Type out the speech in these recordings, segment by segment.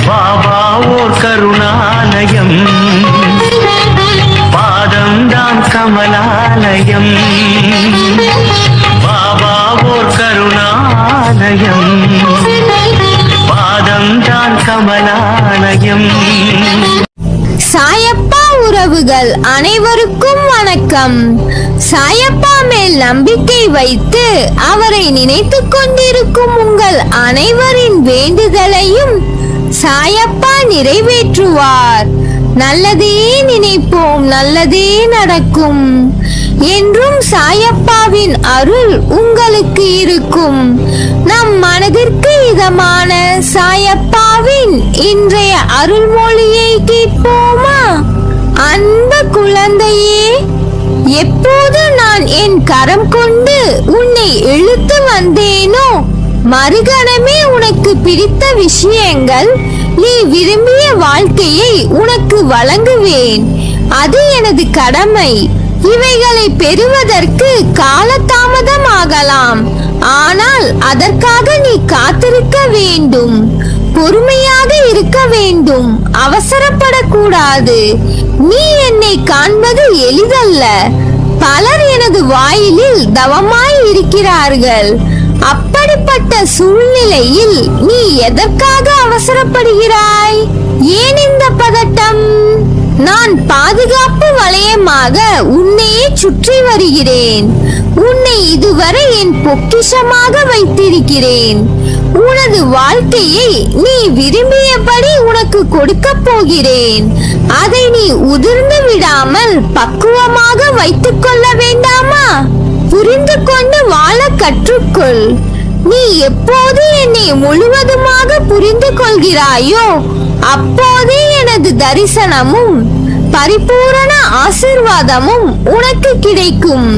பாபா ஓர் கருணாலயம், பாதம்தான் கமலாலயம். பாபா ஓர் கருணாலயம், பாதம்தான் கமலாலயம். சாயப்பா உறவுகள் அனைவருக்கும் வணக்கம். சாயப்பா மேல் நம்பிக்கை வைத்து அவரை நினைத்துக் கொண்டிருக்கும் உங்கள் அனைவரின் வேண்டுதலையும் சாயப்பா நிறைவேற்றுவார். நல்லதே நினைப்போம், நல்லதே நடக்கும். என்றும் சாயப்பாவின் அருள் உங்களுக்கு இருக்கும். நம் மனதிற்கு இதமான சாயப்பாவின் இன்றைய அருள்மொழியை கேட்போமா? அன்பு குழந்தையே, எப்போது நான் என் கரம் கொண்டு உன்னை இழுத்து வந்தேனோ, மறுகணமே உனக்கு பிடித்த விஷயங்கள், நீ விரும்பிய வாழ்க்கையை உனக்கு வழங்குவேன். அது எனது கடமை. இவைகளை பெறுவதற்கு காலதாமதம் ஆகலாம், ஆனால் அதற்காக நீ காத்திருக்க வேண்டும். பொறுமையாக இருக்க வேண்டும், அவசரப்படக்கூடாது. நீ என்னை காண்பது எளிதல்ல. பலர் எனது வாயிலில் தவமாய் இருக்கிறார்கள். அப்படிப்பட்ட சூழ்நிலையில் நீ எதற்காக அவசரப்படுகிறாய்? ஏன் இந்த பதட்டம்? நான் பாதுகாப்பு வளையமாக உன்னையே சுற்றி வருகிறேன். உன்னை இதுவரை என் பொக்கிஷமாக வைத்திருக்கிறேன். உனது வாழ்க்கையை நீ விரும்பியபடி உனக்கு கொடுக்க போகிறேன். அதை நீ உதிர்ந்து விடாமல் பக்குவமாக வைத்துக் கொள்ள வேண்டாமா? புரிந்து கொண்டு வாழ கற்றுக்கொள். நீ எப்போது என்னை முழுவதுமாக புரிந்து கொள்கிறாயோ, அப்போதே எனது தரிசனமும் பரிபூரண ஆசீர்வாதமும் உனக்கு கிடைக்கும்.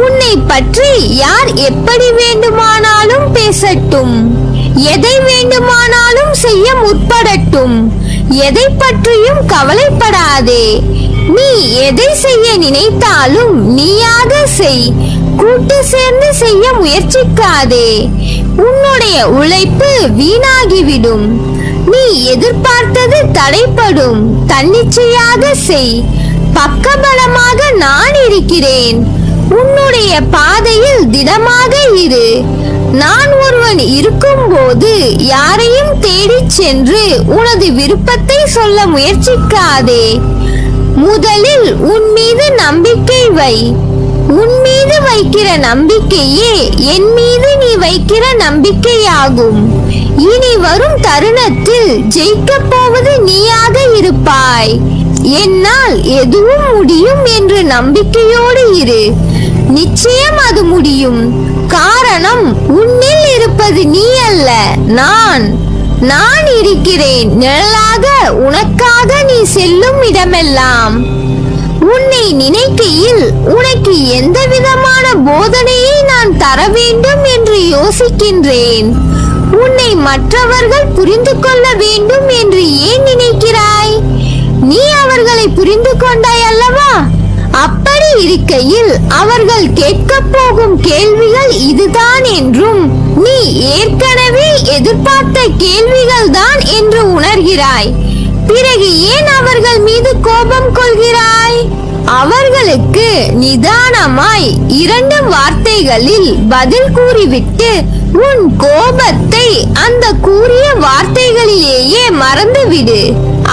உன்னை பற்றி யார் எப்படி வேண்டுமானாலும் பேசட்டும், எதை வேண்டுமானாலும் செய்ய முற்படட்டும், எதை பற்றியும் கவலைப்படாதே. நீ எதை செய்ய நினைத்தாலும் நீயாக செய். கூட்டு சேர்ந்து செய்ய முயற்சிக்காதே. உன்னுடைய உழைப்பு வீணாகிவிடும். நீ எதிர்பார்த்தது தடைப்படும். தன்னிச்சையாக செய். பக்கபலமாக நான் இருக்கிறேன். உன்னுடைய பாதையில் திடமாக இரு. நான் ஒருவன் இருக்கும்போது யாரையும் தேடிச் சென்று உனது விருப்பத்தை சொல்ல முயற்சிக்காதே. முதலில் உன் மீது நம்பிக்கை வை. உன் மீது வைக்கிற நம்பிக்கையே என் மீது நீ வைக்கிற நம்பிக்கையாகும். இனி வரும் தருணத்தில் ஜெயிக்கப் போவது நீயாக இருப்பாய். என்னால் எதுவும் முடியும் என்று நம்பிக்கையோடு இரு. நிச்சயம் அது முடியும். காரணம், உன்னில் இருப்பது நீ அல்ல, நான் இருக்கிறேன் நிழலாக உனக்காக. நீ செல்லும் இடமெல்லாம் உன்னை நினைக்கையில் உனக்கு எந்த விதமான போதனையை நான் தர வேண்டும் என்று யோசிக்கின்றேன். உன்னை மற்றவர்கள் புரிந்து கொள்ள வேண்டும் என்று ஏன் நினைக்கிறாய்? நீ அவர்களை புரிந்து கொண்டாய் அல்லவா? அப்படி இருக்கையில் அவர்கள் கேட்க போகும் கேள்விகள் இதுதான் என்றும், நீ ஏற்கனவே எதிர்பார்த்த கேள்விகள் தான் என்று உணர்கிறாய். பிறகு ஏன் அவர்கள் மீது கோபம் கொள்கிறாய்? அவர்களுக்கு நிதானமாய் 2 வார்த்தைகளில் பதில் கூறிவிட்டு உன் கோபத்தை அந்த கூறிய வார்த்தைகளிலேயே மறந்துவிடு.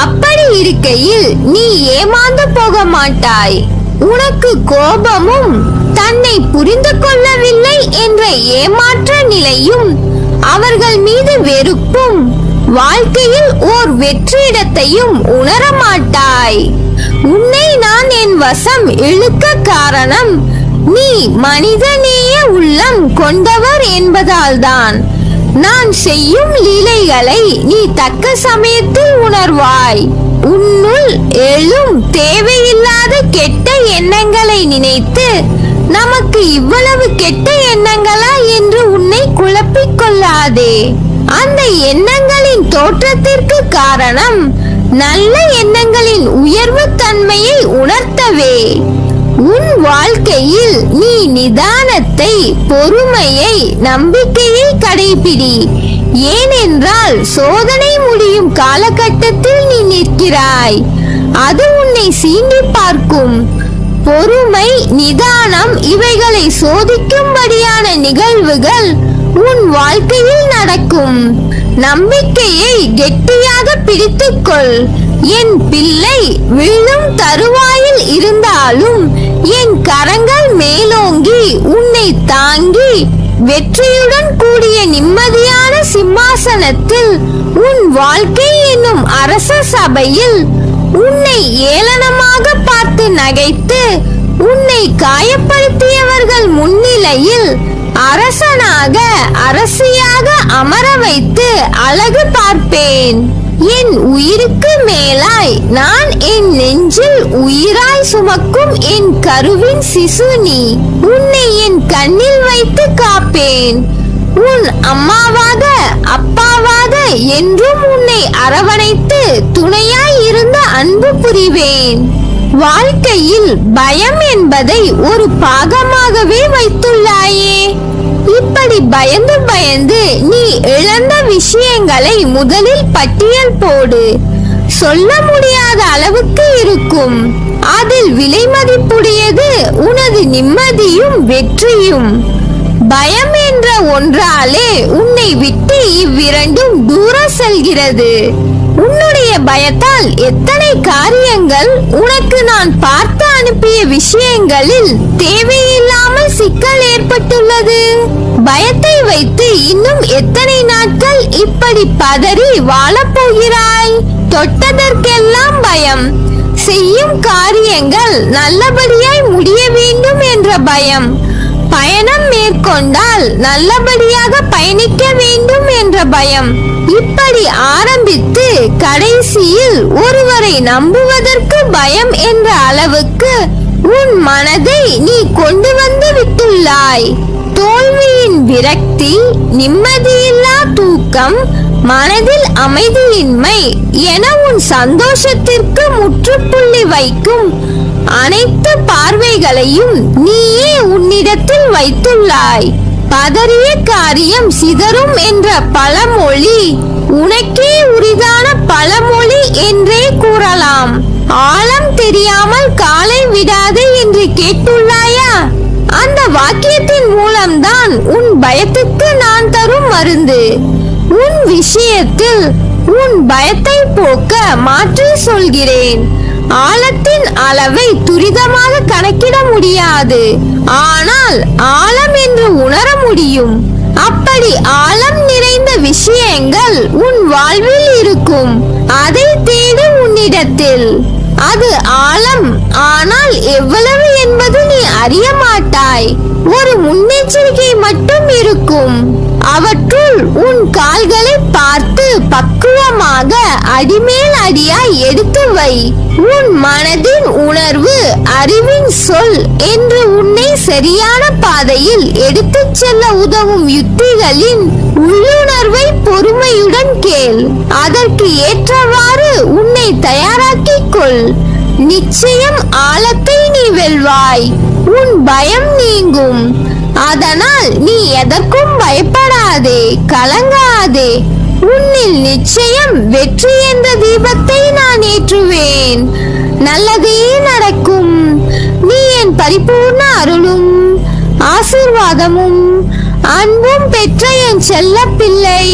அப்படி இருக்கையில் நீ ஏமாந்து போக மாட்டாய். உனக்கு கோபமும் தன்னை புரிந்து கொள்ளவில்லை என்ற ஏமாற்ற நிலையும் அவர்கள் மீது வெறுப்பும் வாழ்க்கையில் ஓர் வெற்றிடத்தையும் உணரமாட்டாய். உன்னை நான் என் வசம் இழுக்க காரணம், நீ மனிதநேய உள்ளம் கொண்டவர் என்பதால்தான். நான் செய்யும் லீலைகளை நீ தக்க சமயத்தில் உணர்வாய். உன்னுள் எழும் தேவையில்லாத கெட்ட எண்ணங்களை நினைத்து நமக்கு இவ்வளவு கெட்ட எண்ணங்களா என்று உன்னை குழப்பிக் கொள்ளாதே. அந்த எண்ணங்களின் தோற்றத்திற்கு காரணம் நல்ல எண்ணங்களின் உயர்வு தன்மையை உணர்த்தவே. உன் வாழ்க்கையில் நீ நிதானத்தை, பொறுமையை, நம்பிக்கையை கடைபிடி. ஏனென்றால் சோதனை முடியும் காலகட்டத்தில் நீ நிற்கிறாய். அது உன்னை சீண்டி பார்க்கும். பொறுமை, நிதானம் இவைகளை சோதிக்கும்படியான நிகழ்வுகள் உன் வாழ்க்கையில் நடக்கும். நம்பிக்கையை கெட்டியாக பிடித்துக்கொள். என் பிள்ளை, விழும் தருவாயில் இருந்தாலும் என் கரங்கள் மேலோங்கி உன்னை தாங்கி வெற்றியுடன் கூடிய நிம்மதியான சிம்மாசனத்தில் உன் வாழ்க்கை என்னும் அரச சபையில் உன்னை ஏளனமாக பார்த்து நகைத்து உன்னை காயப்படுத்தியவர்கள் முன்னிலையில் அரசனாக அரசியாக அமர வைத்து அழகு பார்ப்பேன். என் உயிருக்கு மேலாய் நான் என் நெஞ்சில் உயிராய் சுமக்கும் என் கருவின் சிசு நீ. உன்னை என் கண்ணில் வைத்து காப்பேன். உன் அம்மாவாக அப்பாவாக என்றும் உன்னை அரவணைத்து துணையாய் இருந்து அன்பு புரிவேன். வாழ்க்கையில் பயம் என்பதை ஒரு பாகமாகவே வைத்துள்ளாயே. இப்படி பயந்து பயந்து நீ இழந்த விஷயங்களை முதலில் பட்டியல் போடு. சொல்ல முடியாத அளவுக்கு இருக்கும். அதில் விலை மதிப்புடையது உனது நிம்மதியும் வெற்றியும். பயம் என்ற ஒன்றாலே உன்னை விட்டு இவ்விரண்டும் தூர செல்கிறது. உன்னுடைய பயத்தால் எத்தனை காரியங்கள் உனக்கு நான் பார்த்து அனுப்பிய விஷயங்களில் தேவையில்லாமல் சிக்கல் ஏற்பட்டுள்ளது. பயத்தை வைத்து இன்னும் எத்தனை நாட்கள் இப்படி பதறி வாழப் போகிறாய்? தொட்டதற்கெல்லாம் பயம், செய்யும் காரியங்கள் நல்லபடியாய் முடிய வேண்டும் என்ற பயம், பயணம் மேற்கொண்டால் நல்லபடியாக பயணிக்க வேண்டும் என்ற பயம். இப்படி ஆரம்பித்து கடைசியில் ஒருவரை நம்புவதற்கு பயம் என்ற அளவுக்கு உன் மனதை நீ கொண்டு வந்து விட்டுள்ளாய். தோல்வியின் விரக்தி, நிம்மதியில்லா தூக்கம், மனதில் அமைதியின்மை என உன் சந்தோஷத்திற்கு முற்றுப்புள்ளி வைக்கும் அனைத்து பார்வைகளையும் நீயே உன்னிடத்தில் வைத்துள்ளாய். பதறிய காரியம் சிதறும் என்ற பழமொழி உனக்கே உரிதான பழமொழி என்றே கூறலாம். ஆழம் தெரியாமல் காலை விடாதே என்று கேட்டுள்ளாயா? அந்த வாக்கியத்தின் மூலம்தான் உன் பயத்துக்கு நான் தரும் மருந்து. உன் விஷயத்தில் உன் பயத்தை போக்க மாற்றி சொல்கிறேன். ஆழத்தின் அளவை துரிதமாக கணக்கிட முடியாது, ஆனால் ஆழம் என்று உணர முடியும். அப்படி ஆழம் நிறைந்த விஷயங்கள் உன் வாழ்வில் இருக்கும். அதை தேடு உன்னிடத்தில். அது ஆழம், ஆனால் எவ்வளவு என்பது நீ அறிய மாட்டாய். ஒரு முன்னெச்சரிக்கை மட்டும் இருக்கும். அவற்றுள் உன் கால்களை பார்த்து பக்குவமாக அடிமேல் அடியாய் எடுத்து வை. உன் மனதின் உணர்வு, அறிவின் சொல் என்று உன்னை சரியான பாதையில் எடுத்துச் செல்ல உதவும் யுக்திகளின் உள்ளுணர்வை பொறுமையுடன் கேள். அதற்கு ஏற்றவாறு உன்னை தயாராக்கிக் கொள். நிச்சயம் ஆழத்தை நீ வெல்வாய். உன் பயம் நீங்கும். அதனால் நீ எதற்கும் பயப்படாதே, கலங்காதே. உன்னில் நிச்சயம் வெற்றி என்ற தீபத்தை நான் ஏற்றுவேன். நல்லதே நடக்கும். நீ என் பரிபூர்ண அருளும் ஆசீர்வாதமும் அன்பும் பெற்ற என் செல்ல பிள்ளை.